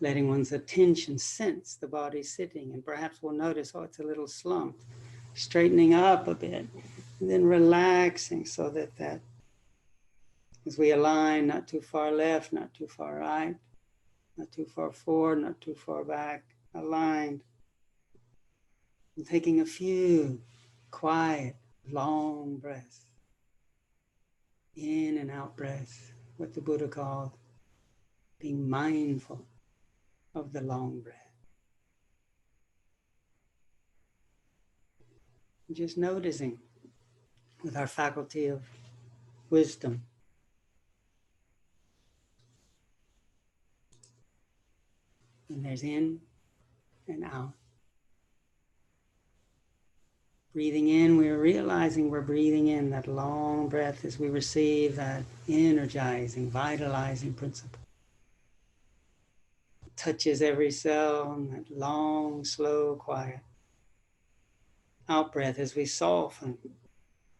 letting one's attention sense the body sitting, and perhaps we'll notice, oh, it's a little slumped, straightening up a bit, and then relaxing so that as we align, not too far left, not too far right, not too far forward, not too far back, aligned. And taking a few quiet, long breaths, in and out breaths, what the Buddha called being mindful of the long breath. Just noticing with our faculty of wisdom. And there's in and out. Breathing in, we're realizing we're breathing in that long breath as we receive that energizing, vitalizing principle. It touches every cell, and that long, slow, quiet out breath as we soften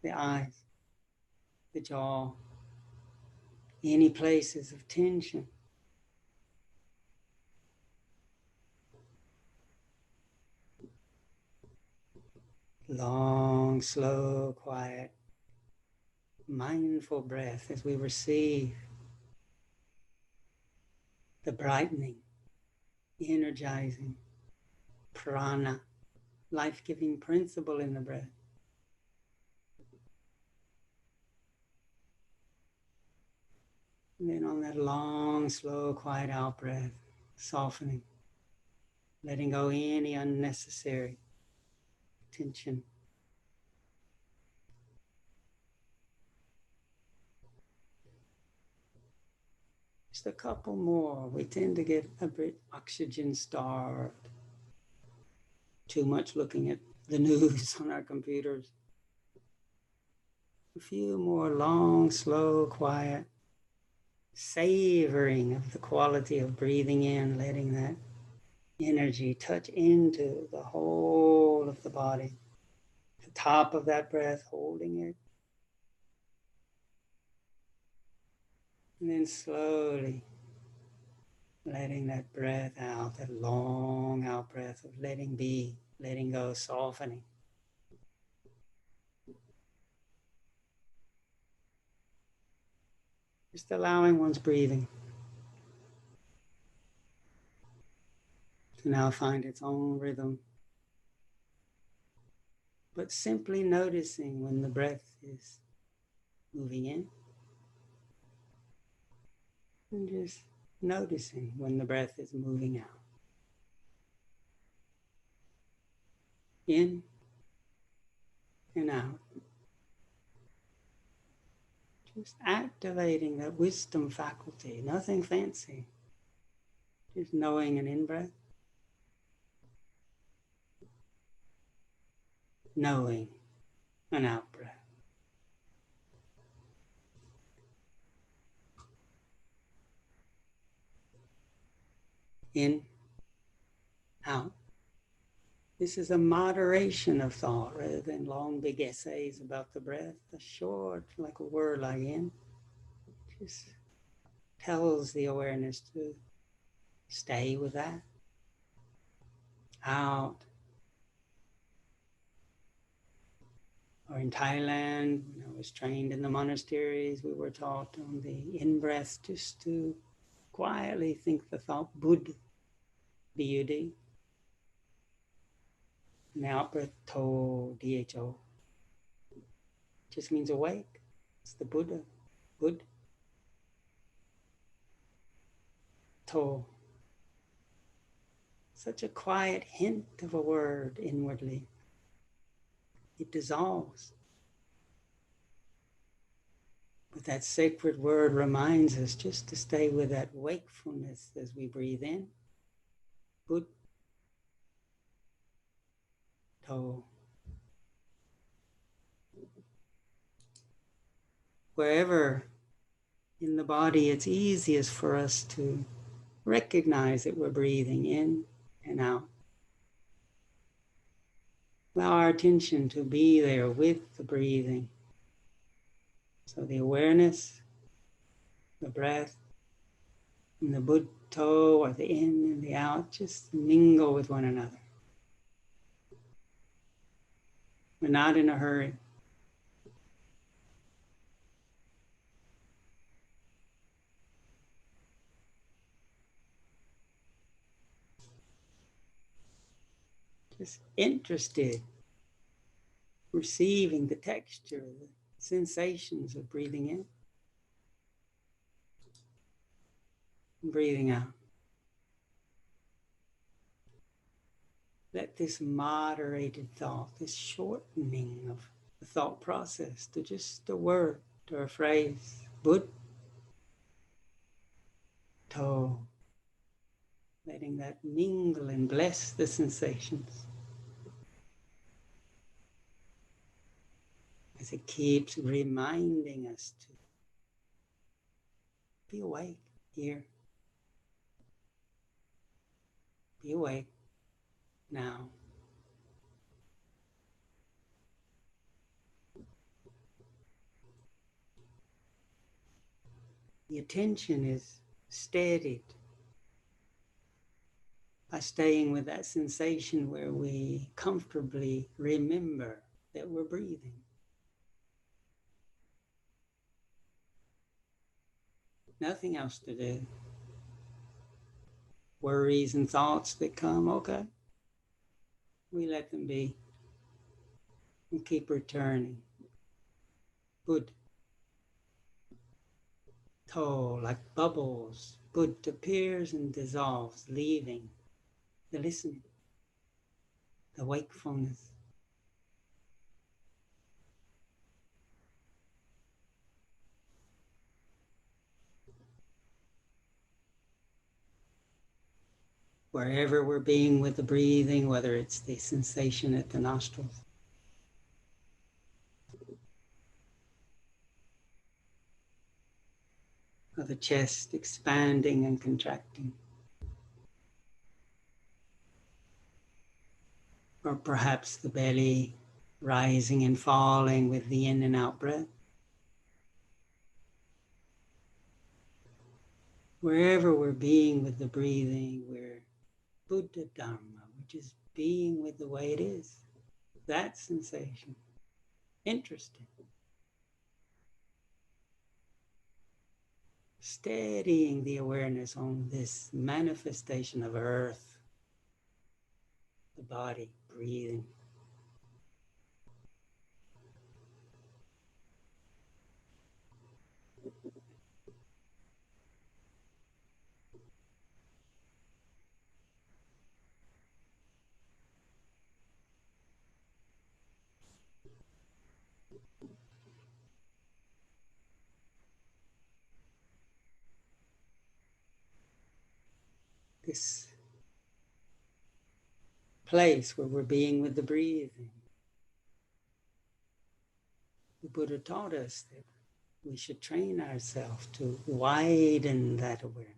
the eyes, the jaw, any places of tension. Long, slow, quiet, mindful breath as we receive the brightening, energizing prana, life-giving principle in the breath. And then on that long, slow, quiet out breath, softening, letting go any unnecessary tension. Just a couple more. We tend to get a bit oxygen starved. Too much looking at the news on our computers. A few more long, slow, quiet, savoring of the quality of breathing in, letting that energy touch into the whole of the body. The top of that breath, holding it. And then slowly letting that breath out, that long out breath of letting be, letting go, softening. Just allowing one's breathing to now find its own rhythm. But simply noticing when the breath is moving in. And just noticing when the breath is moving out. In and out. Just activating that wisdom faculty, nothing fancy. Just knowing an in-breath. Knowing an out-breath. In, out. This is a moderation of thought rather than long, big essays about the breath. A short, like a word like in, just tells the awareness to stay with that. Out. Or in Thailand, when I was trained in the monasteries, we were taught on the in-breath just to quietly think the thought Bud, B-U-D. And the out-breath, To, D-H-O. Just means awake. It's the Buddha, Bud. To. Such a quiet hint of a word inwardly. It dissolves. But that sacred word reminds us just to stay with that wakefulness as we breathe in. Bud. To. Wherever in the body it's easiest for us to recognize that we're breathing in and out. Allow our attention to be there with the breathing. So the awareness, the breath, and the Bud toe or the in and the out just mingle with one another. We're not in a hurry. Just interested, receiving the texture, the sensations of breathing in and breathing out. Let this moderated thought, this shortening of the thought process to just a word or a phrase, Bud, to, letting that mingle and bless the sensations as it keeps reminding us to be awake here, be awake now. The attention is steadied by staying with that sensation where we comfortably remember that we're breathing. Nothing else to do. Worries and thoughts that come, okay, we let them be and keep returning. Bud, to, like bubbles, Bud appears and dissolves, leaving the listening, the wakefulness. Wherever we're being with the breathing, whether it's the sensation at the nostrils, or the chest expanding and contracting, or perhaps the belly rising and falling with the in and out breath. Wherever we're being with the breathing, we're Buddha Dharma, which is being with the way it is. That sensation. Interesting. Steadying the awareness on this manifestation of earth, the body, breathing. This place where we're being with the breathing. The Buddha taught us that we should train ourselves to widen that awareness.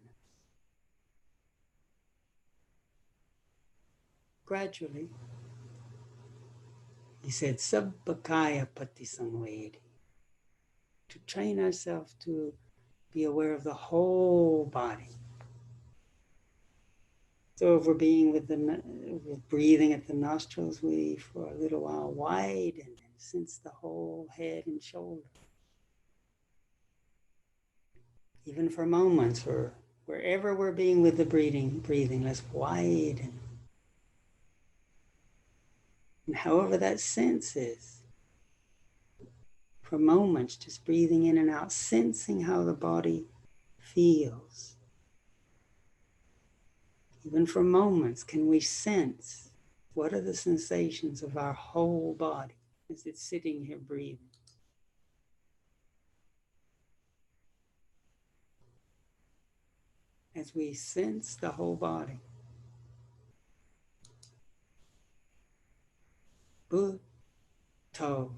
Gradually, he said, Sabbakaya Patisangvedi, to train ourselves to be aware of the whole body. So if we're being with breathing at the nostrils, we, for a little while, widen and sense the whole head and shoulder. Even for moments, or wherever we're being with the breathing, let's widen. And however that sense is, for moments, just breathing in and out, sensing how the body feels. Even for moments, can we sense what are the sensations of our whole body as it's sitting here breathing? As we sense the whole body. Bud, to,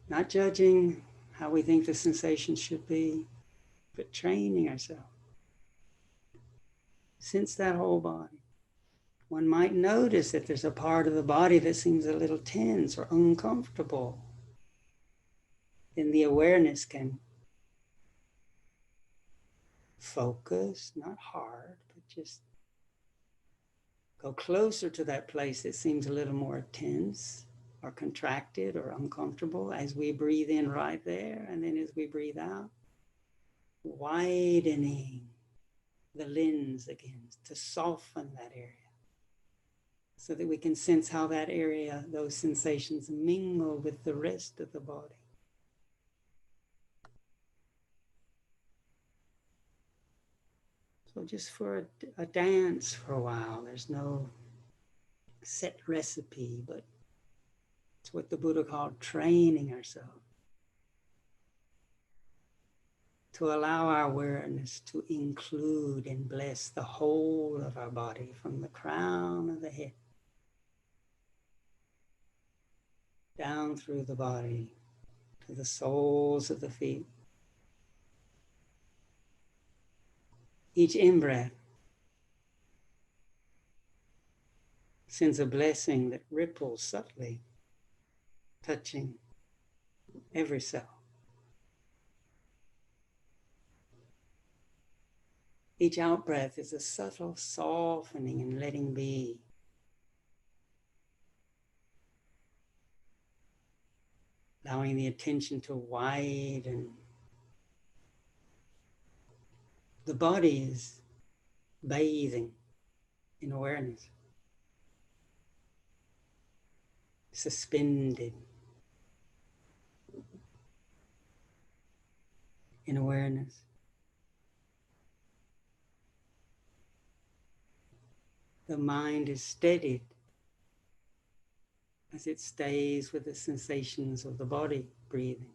not judging how we think the sensations should be, but training ourselves. Sense that whole body. One might notice that there's a part of the body that seems a little tense or uncomfortable. Then the awareness can focus, not hard, but just go closer to that place that seems a little more tense or contracted or uncomfortable as we breathe in right there. And then as we breathe out, widening the lens again to soften that area so that we can sense how that area, those sensations mingle with the rest of the body. So just for a dance for a while, there's no set recipe, but it's what the Buddha called training ourselves to allow our awareness to include and bless the whole of our body from the crown of the head down through the body to the soles of the feet. Each in-breath sends a blessing that ripples subtly, touching every cell. Each out-breath is a subtle softening and letting be. Allowing the attention to widen. The body is bathing in awareness, suspended in awareness. The mind is steadied as it stays with the sensations of the body breathing.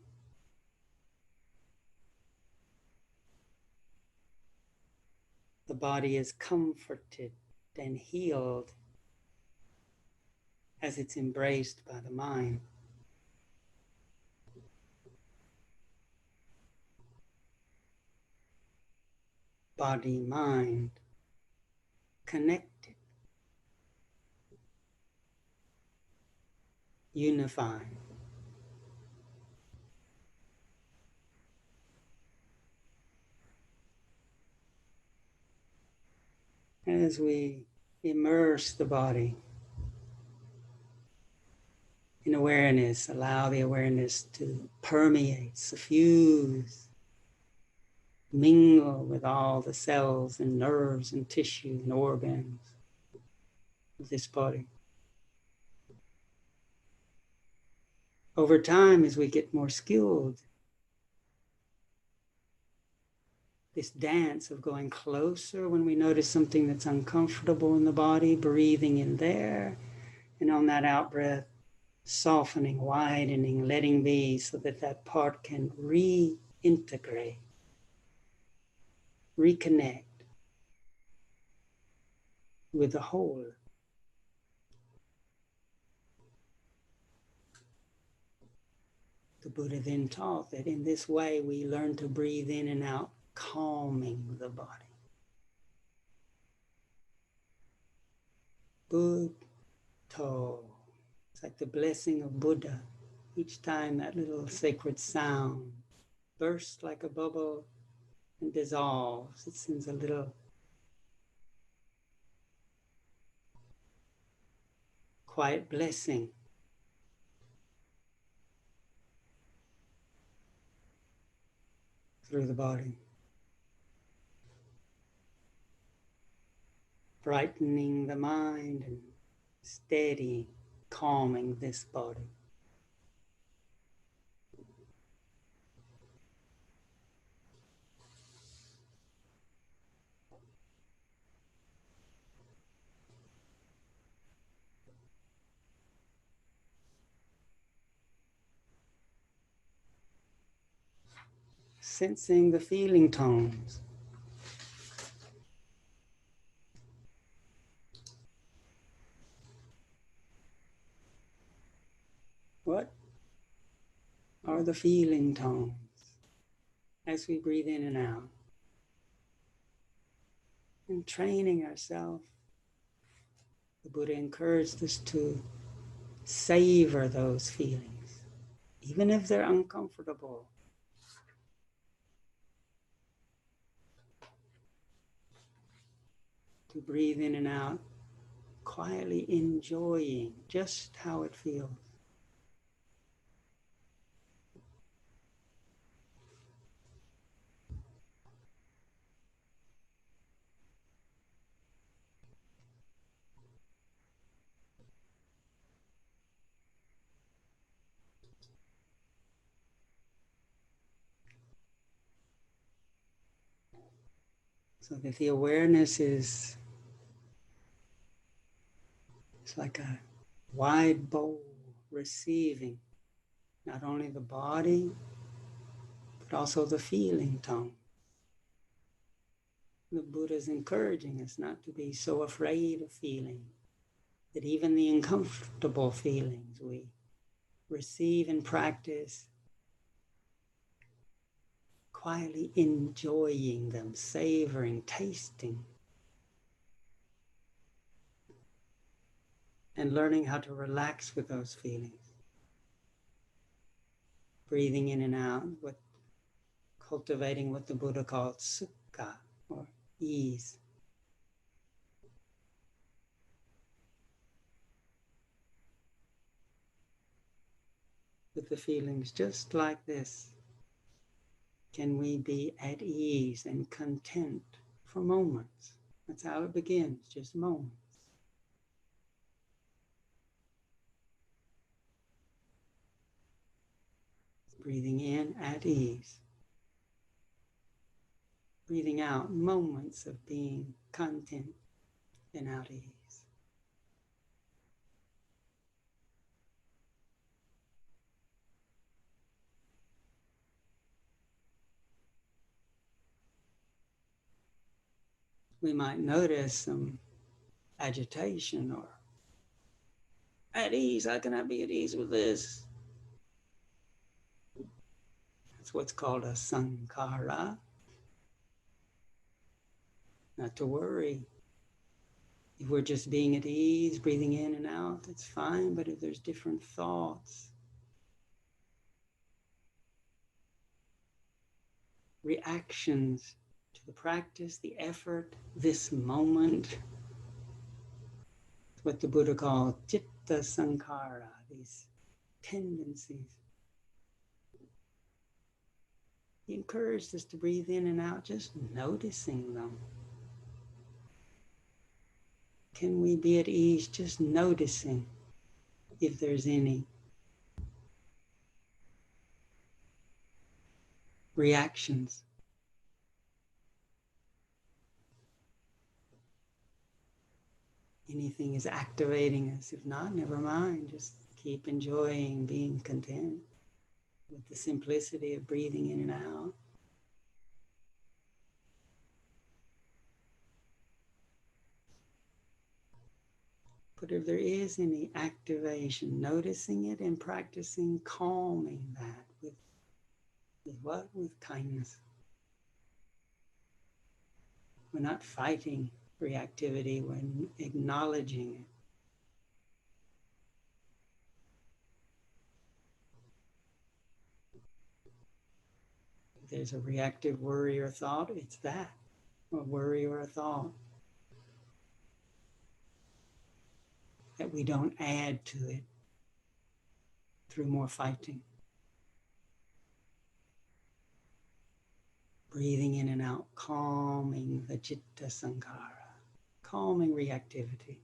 The body is comforted and healed as it's embraced by the mind. Body, mind, connected, unified. As we immerse the body in awareness, allow the awareness to permeate, suffuse, mingle with all the cells and nerves and tissue and organs of this body. Over time, as we get more skilled, this dance of going closer when we notice something that's uncomfortable in the body, breathing in there, and on that out breath, softening, widening, letting be so that that part can reintegrate, reconnect with the whole. The Buddha then taught that in this way we learn to breathe in and out, calming the body. Buddha. It's like the blessing of Buddha. Each time that little sacred sound bursts like a bubble and dissolves, it sends a little quiet blessing through the body, brightening the mind and steady, calming this body. Sensing the feeling tones. What are the feeling tones as we breathe in and out? And training ourselves, the Buddha encouraged us to savor those feelings, even if they're uncomfortable. to breathe in and out, quietly enjoying just how it feels. So that the awareness is it's like a wide bowl receiving not only the body, but also the feeling tone. The Buddha is encouraging us not to be so afraid of feeling, that even the uncomfortable feelings we receive and practice, quietly enjoying them, savoring, tasting, and learning how to relax with those feelings. Breathing in and out, cultivating what the Buddha called sukha, or ease. With the feelings just like this, can we be at ease and content for moments? That's how it begins, just moments. Breathing in at ease. Breathing out, moments of being content and at ease. We might notice some agitation or at ease. How can I be at ease with this? That's what's called a sankhara. Not to worry. If we're just being at ease, breathing in and out, it's fine. But if there's different thoughts, reactions to the practice, the effort, this moment, what the Buddha called citta sankhara, these tendencies. He encouraged us to breathe in and out, just noticing them. Can we be at ease just noticing if there's any reactions? Anything is activating us. If not, never mind. Just keep enjoying being content with the simplicity of breathing in and out. But if there is any activation, noticing it and practicing calming that with what? With kindness. We're not fighting reactivity, we're acknowledging it. If there's a reactive worry or thought, it's that, a worry or a thought. That we don't add to it through more fighting. Breathing in and out, calming the citta sankhara, calming reactivity.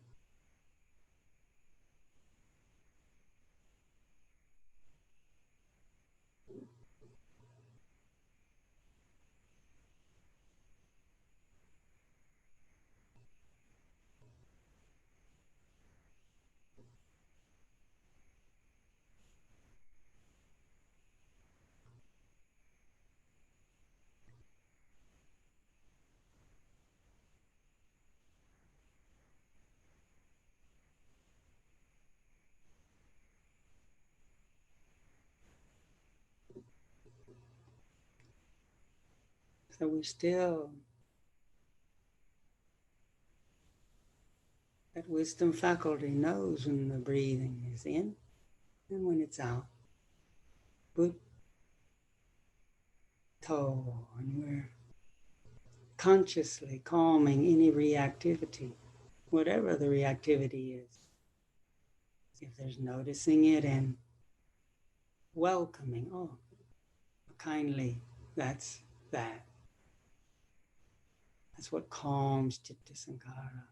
So we still, that wisdom faculty knows when the breathing is in and when it's out. Buddho, and we're consciously calming any reactivity, whatever the reactivity is. If there's noticing it and welcoming, oh, kindly, that's that. That's what calms Chitta Sankara.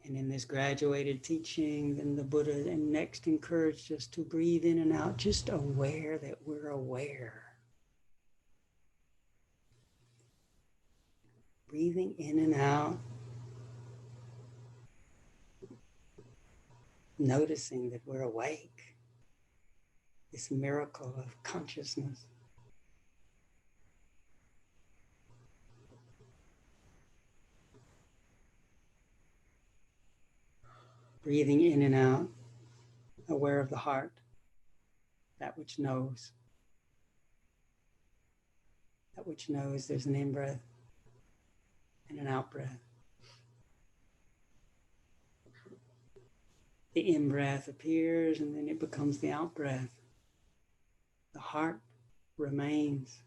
And in this graduated teaching, then the Buddha and next encouraged us to breathe in and out, just aware that we're aware. Breathing in and out, noticing that we're awake. This miracle of consciousness. Breathing in and out, aware of the heart, that which knows. That which knows there's an in-breath and an out-breath. The in-breath appears and then it becomes the out-breath. The heart remains.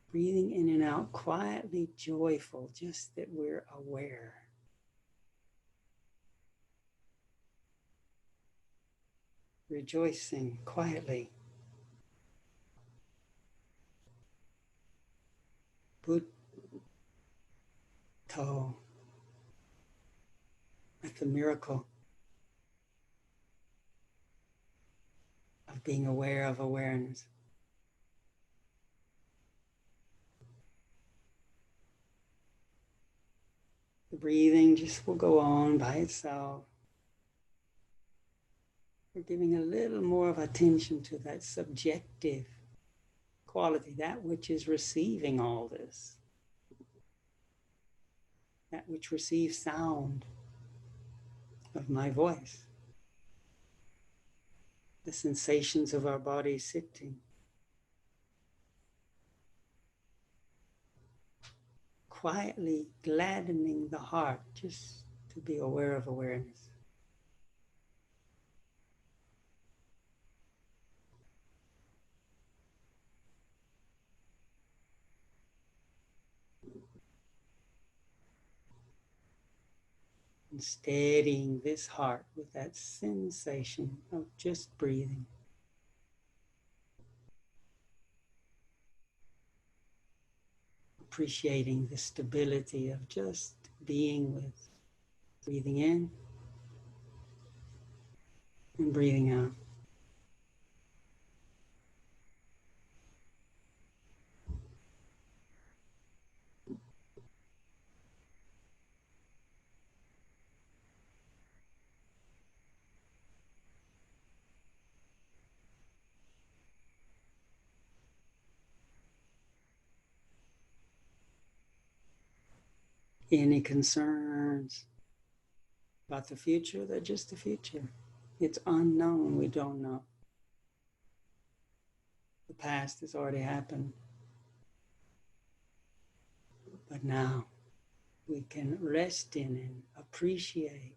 Breathing in and out, quietly joyful, just that we're aware. Rejoicing quietly. Buddho. That's the miracle of being aware of awareness. The breathing just will go on by itself. We're giving a little more of attention to that subjective quality, that which is receiving all this, that which receives sound of my voice, the sensations of our body sitting. Quietly gladdening the heart, just to be aware of awareness. And steadying this heart with that sensation of just breathing. Appreciating the stability of just being with breathing in and breathing out. Any concerns about the future? They're just the future. It's unknown, we don't know. The past has already happened. But now we can rest in and appreciate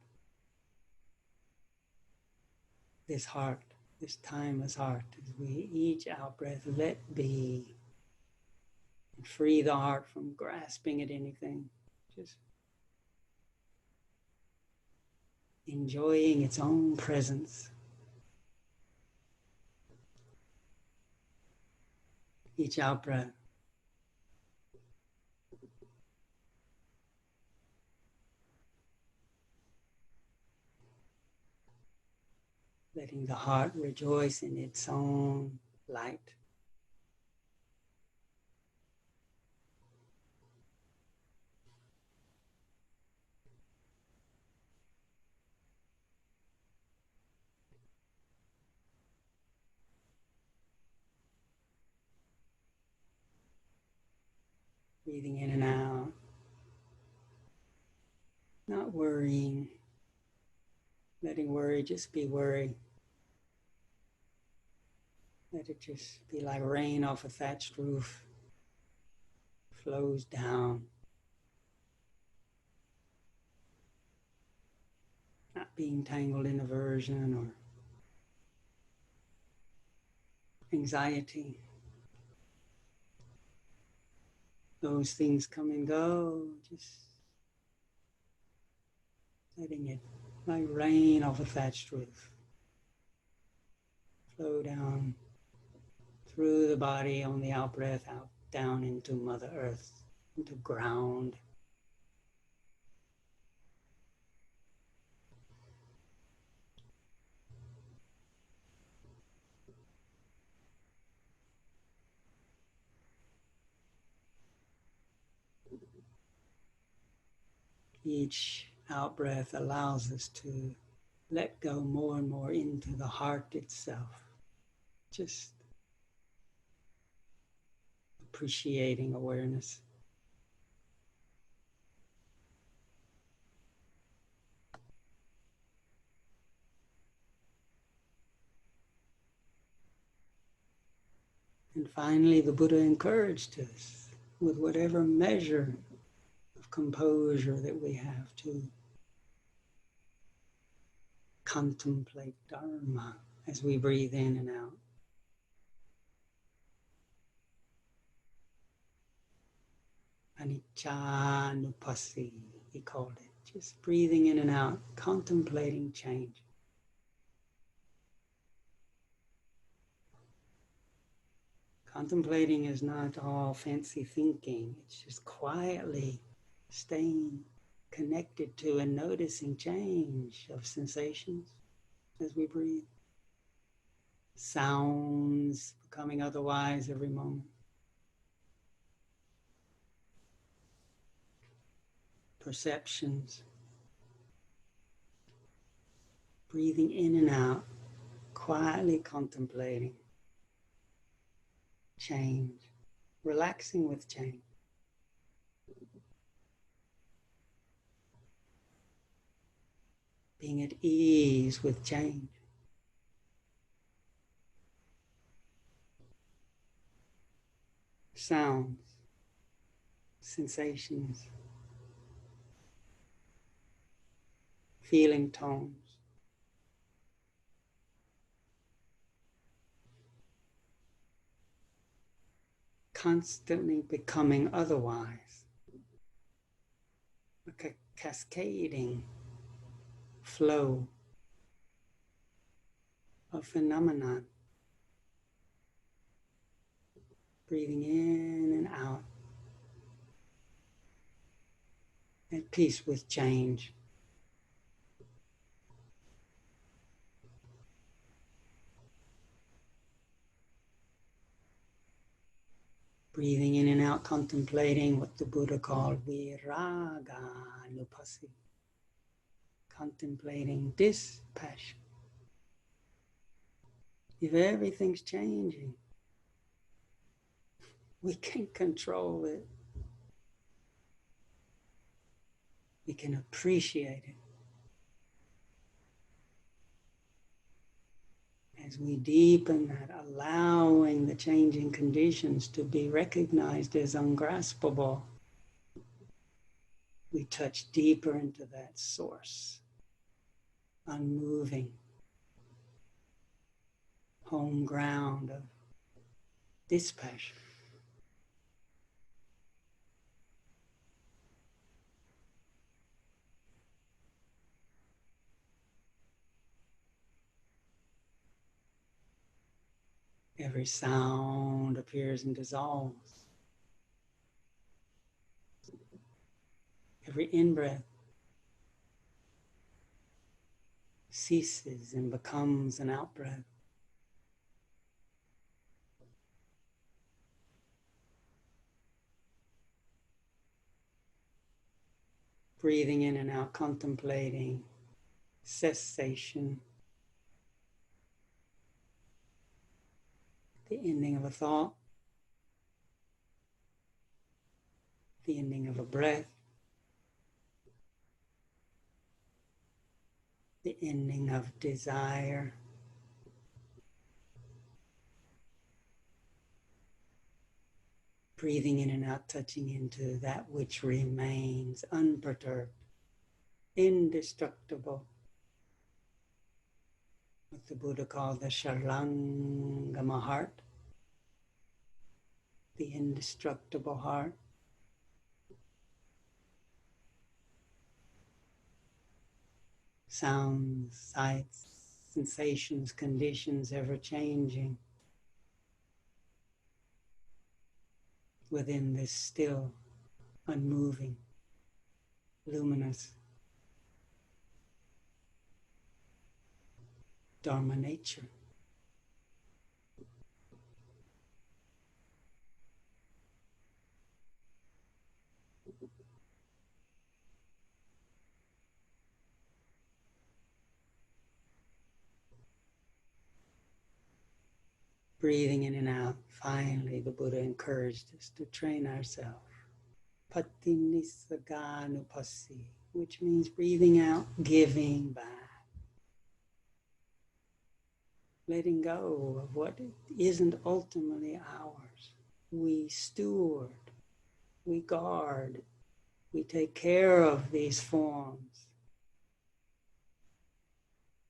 this heart, this timeless heart, as we each out breath let be and free the heart from grasping at anything. Just enjoying its own presence. Each out breath. Letting the heart rejoice in its own light. Breathing in and out. Not worrying. Letting worry just be worry. Let it just be like rain off a thatched roof. Flows down. being tangled in aversion or anxiety. Those things come and go, just letting it, like rain off a thatched roof, flow down through the body on the out breath, out down into Mother Earth, into ground. Each out breath allows us to let go more and more into the heart itself, just appreciating awareness. And finally, the Buddha encouraged us, with whatever measure of composure that we have, to contemplate Dharma as we breathe in and out. Anicca-nupassī, he called it. Just breathing in and out, contemplating change. Contemplating is not all fancy thinking. It's just quietly staying connected to and noticing change of sensations as we breathe. Sounds becoming otherwise every moment. Perceptions. Breathing in and out, quietly contemplating change, relaxing with change. Being at ease with change. Sounds, sensations, feeling tones. Constantly becoming otherwise. Like a cascading flow of phenomenon. Breathing in and out. At peace with change. Breathing in and out, contemplating what the Buddha called viraga-nupassī. Contemplating dispassion. If everything's changing, we can control it. We can appreciate it. As we deepen that, allowing the changing conditions to be recognized as ungraspable, we touch deeper into that source, unmoving, home ground of dispassion. Every sound appears and dissolves. Every in-breath ceases and becomes an out-breath. Breathing in and out, contemplating cessation, the ending of a thought, the ending of a breath, the ending of desire. Breathing in and out, touching into that which remains unperturbed, indestructible, what the Buddha called the Shalangama heart, the indestructible heart. Sounds, sights, sensations, conditions ever changing within this still, unmoving, luminous Dharma nature. Breathing in and out. Finally, the Buddha encouraged us to train ourselves. Patinissaganupassi, which means breathing out, giving back. Letting go of what isn't ultimately ours. We steward, we guard, we take care of these forms.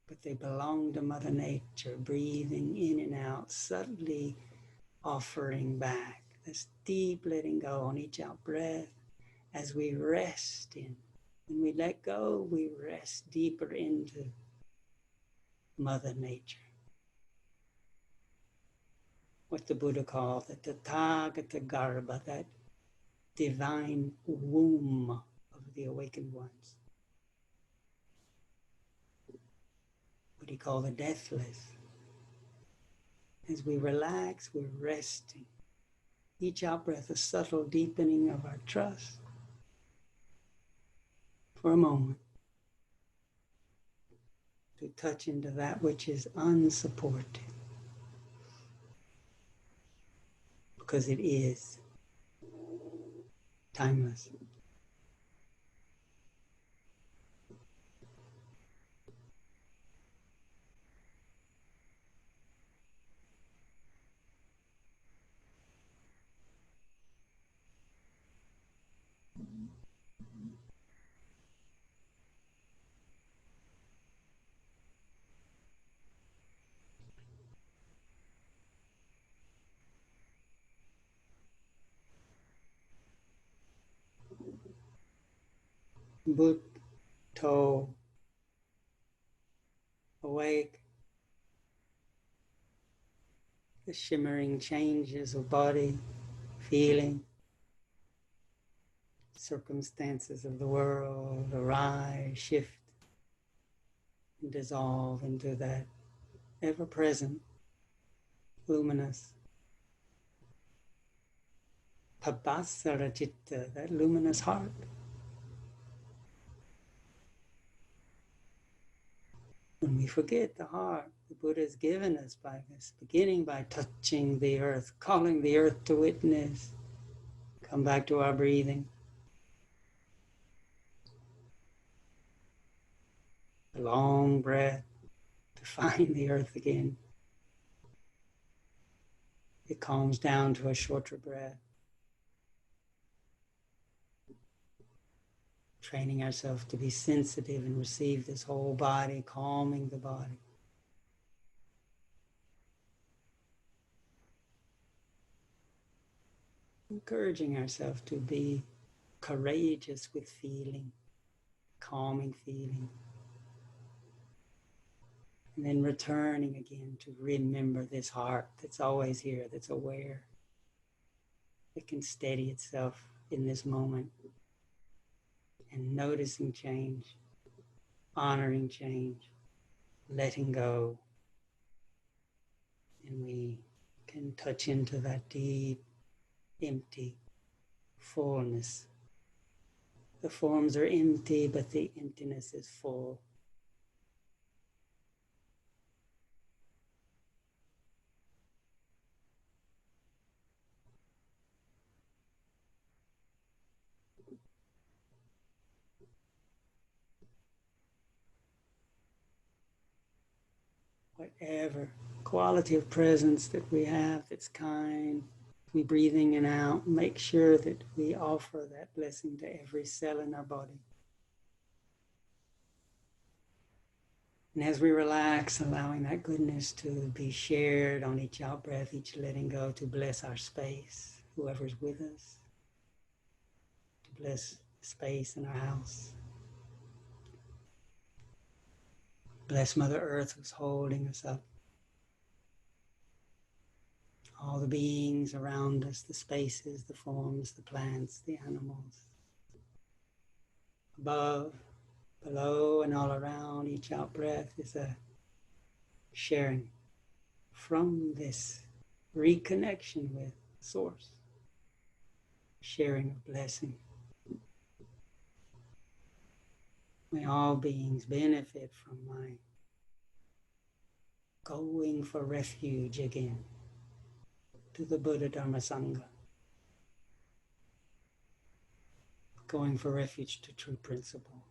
But they belong to Mother Nature, breathing in and out, subtly offering back. This deep letting go on each out breath as we rest in. When we let go, we rest deeper into Mother Nature. What the Buddha called the Tathagata Garbha, that divine womb of the awakened ones. What he called the deathless. As we relax, we're resting. Each out breath, a subtle deepening of our trust. For a moment, to touch into that which is unsupported. Because it is timeless. Bhutto, awake, the shimmering changes of body, feeling, circumstances of the world arise, shift, and dissolve into that ever-present, luminous Pabhasara Citta, that luminous heart. When we forget the heart, the Buddha has given us by this, beginning by touching the earth, calling the earth to witness. Come back to our breathing. A long breath to find the earth again. It calms down to a shorter breath. Training ourselves to be sensitive and receive this whole body, calming the body. Encouraging ourselves to be courageous with feeling, calming feeling. And then returning again to remember this heart that's always here, that's aware, that can steady itself in this moment. And noticing change, honoring change, letting go. And we can touch into that deep, empty fullness. The forms are empty, but the emptiness is full. Whatever quality of presence that we have that's kind, we breathing in and out, make sure that we offer that blessing to every cell in our body. And as we relax, allowing that goodness to be shared on each out breath, each letting go, to bless our space, whoever's with us, to bless the space in our house. Bless Mother Earth who's holding us up. All the beings around us, the spaces, the forms, the plants, the animals. Above, below, and all around, each out breath is a sharing from this reconnection with Source. Sharing of blessing. May all beings benefit from my going for refuge again to the Buddha Dharma Sangha. Going for refuge to true principle.